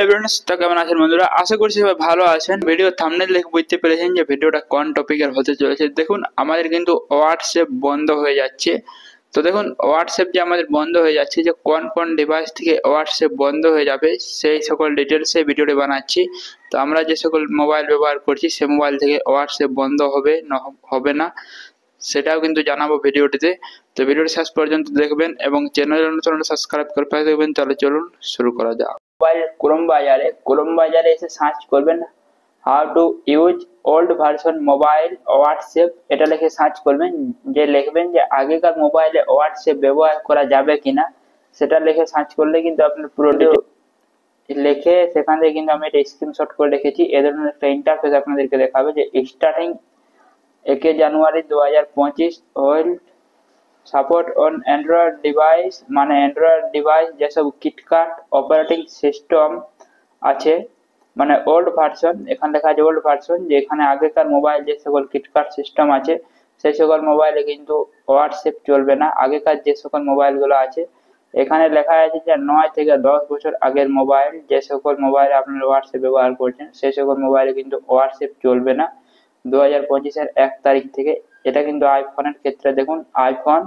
Friends, তো কেমন আছেন বন্ধুরা? আশা করছি সবাই ভালো আছেন। ভিডিও থাম্বনেল দেখে বুঝতে পেরেছেন যে ভিডিওটা কোন টপিকের হতে চলেছে। দেখুন, আমাদের কিন্তু হোয়াটসঅ্যাপ বন্ধ হয়ে যাচ্ছে। তো দেখুন, হোয়াটসঅ্যাপ যে আমাদের বন্ধ হয়ে যাচ্ছে, যে কোন কোন ডিভাইস থেকে হোয়াটসঅ্যাপ বন্ধ হয়ে যাবে সেই সকল ডিটেলসে ভিডিওটি বানাচ্ছি। তো আমরা যে সকল মোবাইল ব্যবহার করছি সে মোবাইল থেকে হোয়াটসঅ্যাপ বন্ধ হবে না হবে না সেটাও কিন্তু জানাবো ভিডিওটিতে। তো ভিডিওটি শেষ পর্যন্ত দেখবেন এবং চ্যানেল সাবস্ক্রাইব করে পাশে দেখবেন। তাহলে চলুন শুরু করা যাক। মোবাইল ক্রোম বাজারে এসে সার্চ করবেন how to use old version mobile WhatsApp, এটা লিখে সার্চ করবেন। যে লিখবেন যে আগেকার মোবাইলে হোয়াটসঅ্যাপ ব্যবহার করা যাবে কিনা, সেটা লিখে সার্চ করলে কিন্তু আপনার পুরো লিখে সেখান থেকে কিন্তু আমি এটা স্ক্রিনশট করে রেখেছি। এ ধরনের একটা ইন্টারফেস আপনাদেরকে দেখাবে যে starting 1 January 2025 well support on Android device, মানে অ্যান্ড্রয়েড ডিভাইস যেসব কিটকাট অপারেটিং সিস্টেম আছে, মানে ওল্ড ভার্সন, এখানে লেখা আছে ওল্ড ভার্সন, যে এখানে আগেকার মোবাইল যে সকল কিটকাট সিস্টেম আছে সেই সকল মোবাইলে কিন্তু হোয়াটসঅ্যাপ চলবে না। আগেকার যে সকল মোবাইলগুলো আছে এখানে লেখা আছে যে 9 থেকে 10 বছর আগের মোবাইল, যে সকল মোবাইলে আপনারা হোয়াটসঅ্যাপ ব্যবহার করছেন সেই সকল মোবাইলে কিন্তু হোয়াটসঅ্যাপ চলবে না 2025-এর 1 তারিখ থেকে। এটা কিন্তু আইফোনের ক্ষেত্রে দেখুন, আইফোন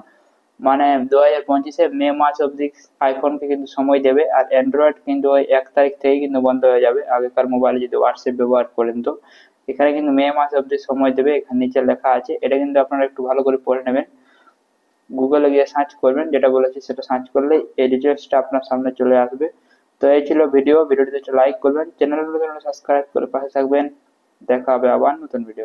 মানে 2025-এ মে মাস অবধি আইফোনকে কিন্তু সময় দেবে, আর অ্যান্ড্রয়েড কিন্তু ওই 1 তারিখ থেকেই কিন্তু বন্ধ হয়ে যাবে আগেকার মোবাইলে যদি হোয়াটসঅ্যাপ ব্যবহার করেন। তো এখানে কিন্তু মে মাস অবধি সময় দেবে, এখানে নিচে লেখা আছে। এটা কিন্তু আপনারা একটু ভালো করে পড়ে নেবেন, গুগলে গিয়ে সার্চ করবেন, যেটা বলেছি সেটা সার্চ করলে এই ডিটেলসটা আপনার সামনে চলে আসবে। তো এই ছিল ভিডিওটিতে লাইক করবেন, চ্যানেলগুলো সাবস্ক্রাইব করে পাশে থাকবেন। দেখা হবে আবার নতুন ভিডিও।